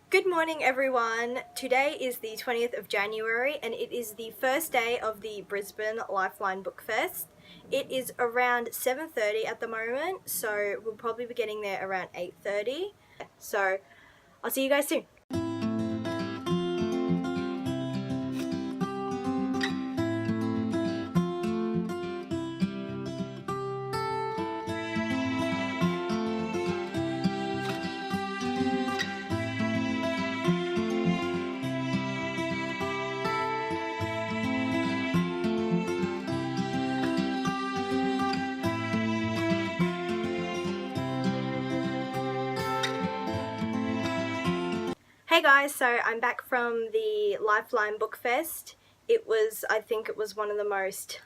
Good morning everyone. Today is the 20th of January and it is the first day of the Brisbane Lifeline Bookfest. It is around 7:30 at the moment, so we'll probably be getting there around 8:30. So I'll see you guys soon. Hey guys, so I'm back from the Lifeline Bookfest. I think it was one of the most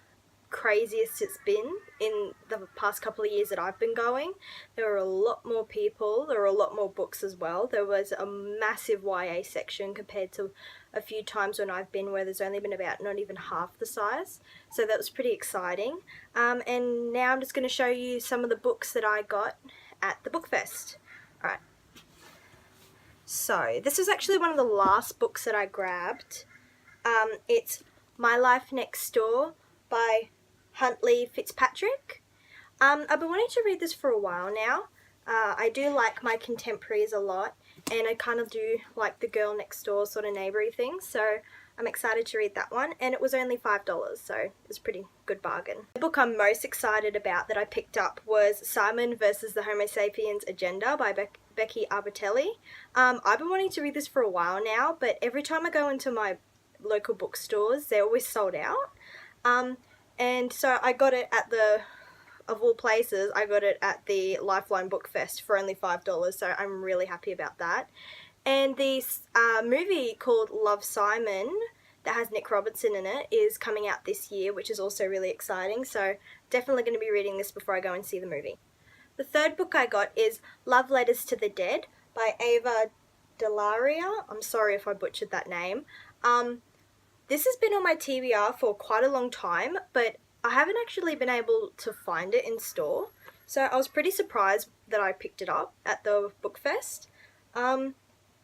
craziest it's been in the past couple of years that I've been going. There were a lot more people, there were a lot more books as well. There was a massive YA section compared to a few times when I've been where there's only been about not even half the size. So that was pretty exciting. And now I'm just going to show you some of the books that I got at the Bookfest. Alright. So, this was actually one of the last books that I grabbed. It's My Life Next Door by Huntley Fitzpatrick. I've been wanting to read this for a while now. I do like my contemporaries a lot, and I kind of do like the girl next door sort of neighboury thing, so I'm excited to read that one, and it was only $5, so it was a pretty good bargain. The book I'm most excited about that I picked up was Simon versus the Homo Sapiens Agenda by Becky Arbitelli. I've been wanting to read this for a while now, but every time I go into my local bookstores, they're always sold out. And so I got it at of all places, I got it at the Lifeline Bookfest for only $5, so I'm really happy about that. And this movie called Love, Simon, that has Nick Robertson in it, is coming out this year, which is also really exciting, so definitely going to be reading this before I go and see the movie. The third book I got is Love Letters to the Dead by Ava Delaria. I'm sorry if I butchered that name. This has been on my TBR for quite a long time, but I haven't actually been able to find it in store. So I was pretty surprised that I picked it up at the Bookfest.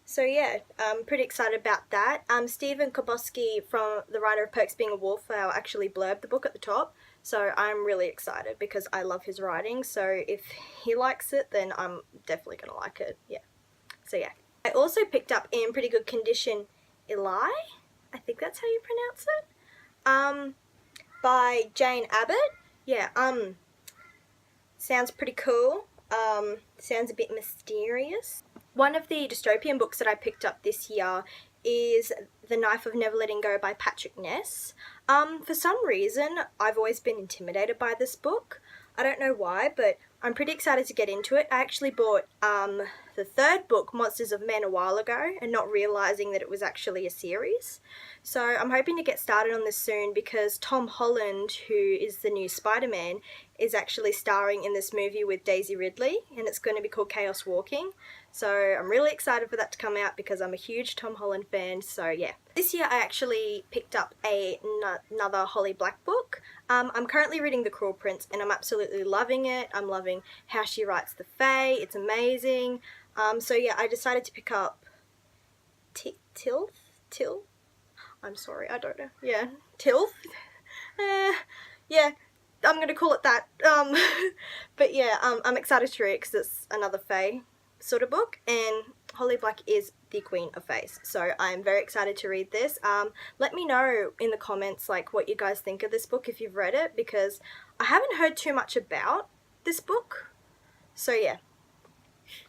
So yeah, I'm pretty excited about that. Stephen Koboski, from the writer of Perks Being a Wallflower, actually blurbed the book at the top. So I'm really excited because I love his writing. So if he likes it, then I'm definitely going to like it. Yeah. So yeah. I also picked up in pretty good condition Eli, I think that's how you pronounce it, by Jane Abbott. Yeah, sounds pretty cool. Sounds a bit mysterious. One of the dystopian books that I picked up this year is The Knife of Never Letting Go by Patrick Ness. For some reason, I've always been intimidated by this book. I don't know why, but I'm pretty excited to get into it. I actually bought the third book, Monsters of Men, a while ago, and not realising that it was actually a series. So I'm hoping to get started on this soon because Tom Holland, who is the new Spider-Man, is actually starring in this movie with Daisy Ridley, and it's going to be called Chaos Walking. So I'm really excited for that to come out because I'm a huge Tom Holland fan, so yeah. This year I actually picked up another Holly Black book. I'm currently reading The Cruel Prince and I'm absolutely loving it. I'm loving how she writes the Fae, it's amazing. So yeah, I decided to pick up Tilth? I'm sorry, I don't know. Yeah, Tilth? Yeah, I'm going to call it that. But yeah, I'm excited to read it because it's another Fae sort of book, and Holly Black is the queen of faes, so I'm very excited to read this. Let me know in the comments like what you guys think of this book if you've read it, because I haven't heard too much about this book. So yeah.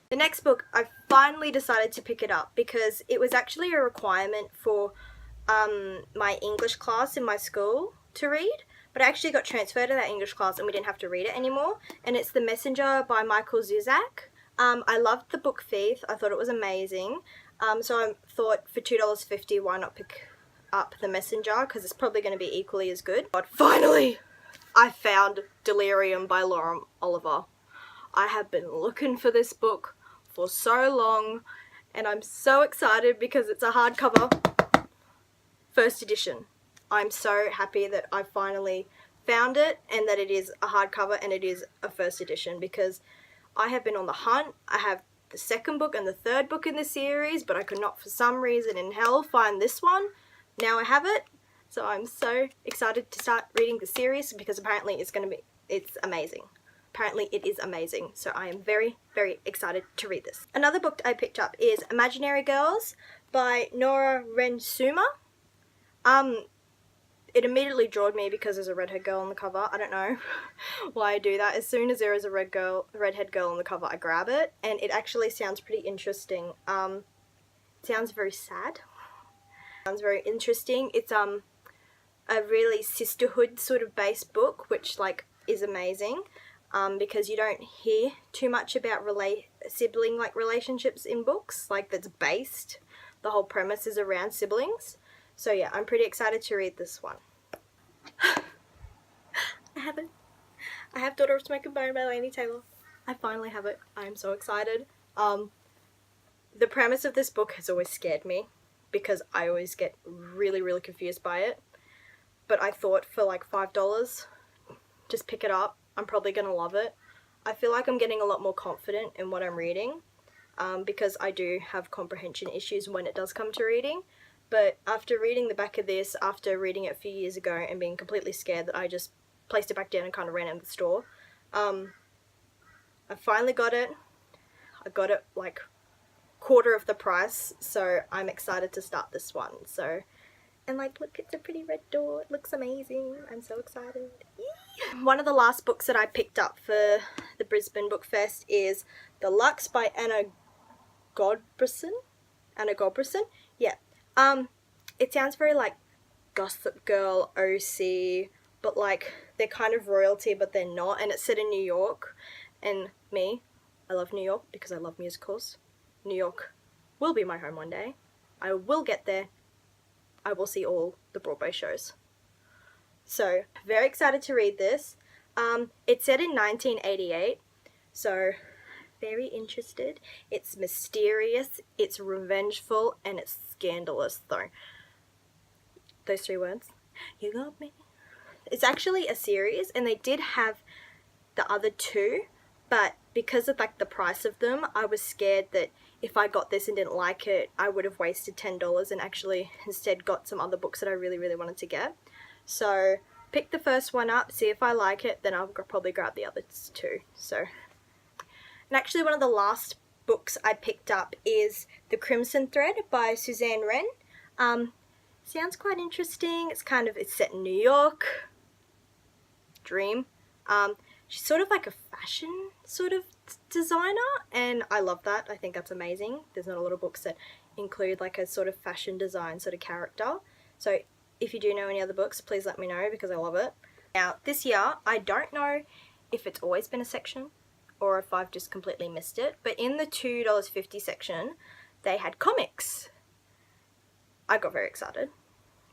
The next book, I finally decided to pick it up because it was actually a requirement for my English class in my school to read, but I actually got transferred to that English class and we didn't have to read it anymore, and it's The Messenger by Michael Zuzak. I loved The Book Thief. I thought it was amazing. So I thought for $2.50, why not pick up The Messenger, because it's probably going to be equally as good. But finally, I found Delirium by Laura Oliver. I have been looking for this book for so long, and I'm so excited because it's a hardcover first edition. I'm so happy that I finally found it and that it is a hardcover and it is a first edition, because I have been on the hunt. I have the second book and the third book in the series, but I could not for some reason in hell find this one. Now I have it, so I'm so excited to start reading the series because apparently it's amazing. Apparently it is amazing, so I am very, very excited to read this. Another book I picked up is Imaginary Girls by Nora Rensuma. It immediately drawed me because there's a redhead girl on the cover. I don't know why I do that. As soon as there is a redhead girl on the cover, I grab it, and it actually sounds pretty interesting. It sounds very sad. Sounds very interesting. It's a really sisterhood sort of based book, which like is amazing. Because you don't hear too much about sibling like relationships in books, like that's based. The whole premise is around siblings. So yeah, I'm pretty excited to read this one. I have it. I have Daughter of Smoke and Bone by Laini Taylor. I finally have it. I am so excited. The premise of this book has always scared me because I always get really, really confused by it. But I thought for like $5, just pick it up. I'm probably going to love it. I feel like I'm getting a lot more confident in what I'm reading because I do have comprehension issues when it does come to reading. But after reading the back of this, after reading it a few years ago and being completely scared that I just placed it back down and kind of ran out of the store, I finally got it. I got it like quarter of the price, so I'm excited to start this one. So, and like, look, it's a pretty red door. It looks amazing. I'm so excited. Yee! One of the last books that I picked up for the Brisbane Bookfest is The Lux by Anna Godbresson. Yeah. It sounds very like Gossip Girl, OC, but like they're kind of royalty, but they're not. And it's set in New York. And me, I love New York because I love musicals. New York will be my home one day. I will get there. I will see all the Broadway shows. So, very excited to read this. It's set in 1988, so very interested. It's mysterious, it's revengeful, and it's scandalous, though. Those 3 words. You got me. It's actually a series, and they did have the other 2, but because of like the price of them, I was scared that if I got this and didn't like it, I would have wasted $10 and actually instead got some other books that I really, really wanted to get. So pick the first one up, see if I like it, then I'll probably grab the others too. So, and actually one of the last books I picked up is The Crimson Thread by Suzanne Wren. Sounds quite interesting. It's set in New York. Dream. She's sort of like a fashion sort of designer, and I love that. I think that's amazing. There's not a lot of books that include like a sort of fashion design sort of character. So if you do know any other books, please let me know because I love it. Now, this year, I don't know if it's always been a section or if I've just completely missed it, but in the $2.50 section, they had comics. I got very excited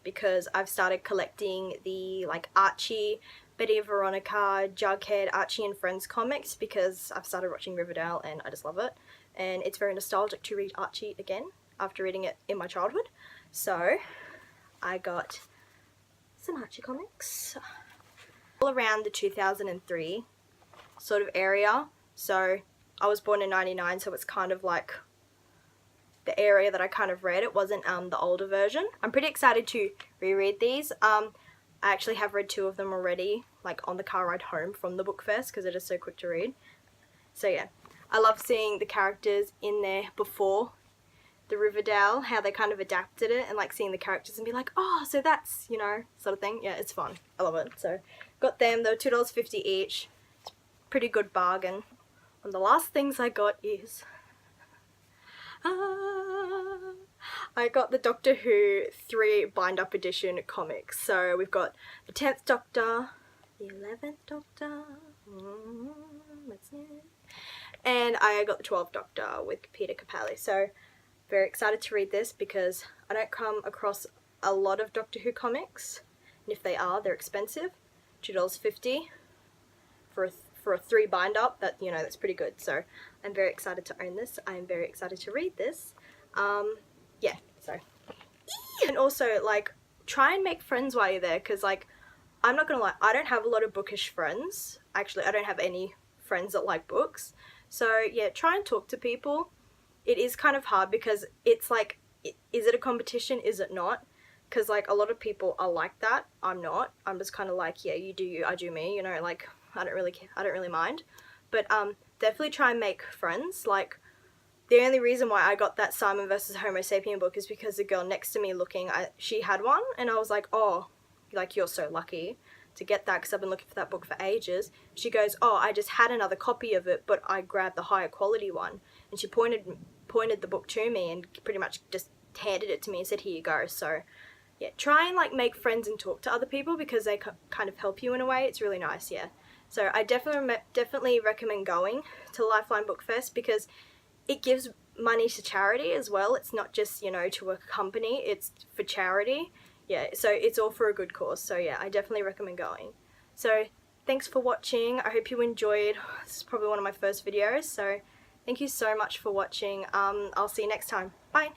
because I've started collecting the like Archie, Betty and Veronica, Jughead, Archie and Friends comics because I've started watching Riverdale and I just love it. And it's very nostalgic to read Archie again after reading it in my childhood. So I got some Archie comics all around the 2003 sort of area. So I was born in 99, so it's kind of like the area that I kind of read. It wasn't the older version. I'm pretty excited to reread these. I actually have read 2 of them already, like on the car ride home from the Bookfest because it is so quick to read. So yeah, I love seeing the characters in there before the Riverdale, how they kind of adapted it, and like seeing the characters and be like, oh, so that's, you know, sort of thing. Yeah, it's fun. I love it. So got them. They were $2.50 each. It's a pretty good bargain. And the last things I got is I got the Doctor Who 3 bind-up edition comics. So we've got the 10th Doctor, the 11th Doctor, what's new? And I got the 12th Doctor with Peter Capaldi. So very excited to read this because I don't come across a lot of Doctor Who comics. And if they are, they're expensive. $2.50 for a 3 bind-up. That, you know, that's pretty good. So I'm very excited to own this. I'm very excited to read this. Yeah, so. And also, like, try and make friends while you're there, because, like, I'm not gonna lie, I don't have a lot of bookish friends. Actually, I don't have any friends that like books. So yeah, try and talk to people. It is kind of hard because it's like, is it a competition? Is it not? Because like a lot of people are like that. I'm not. I'm just kind of like, yeah, you do you, I do me. You know, like I don't really care. I don't really mind. But definitely try and make friends. Like the only reason why I got that Simon versus Homo sapien book is because the girl next to me she had one, and I was like, oh, like you're so lucky to get that because I've been looking for that book for ages. She goes, oh, I just had another copy of it, but I grabbed the higher quality one. And she pointed the book to me and pretty much just handed it to me and said, here you go. So yeah, try and like make friends and talk to other people because they kind of help you in a way. It's really nice, yeah. So I definitely recommend going to Lifeline Bookfest because it gives money to charity as well. It's not just, you know, to a company, it's for charity. Yeah, so it's all for a good cause. So yeah, I definitely recommend going. So thanks for watching. I hope you enjoyed. This is probably one of my first videos, so thank you so much for watching. I'll see you next time. Bye.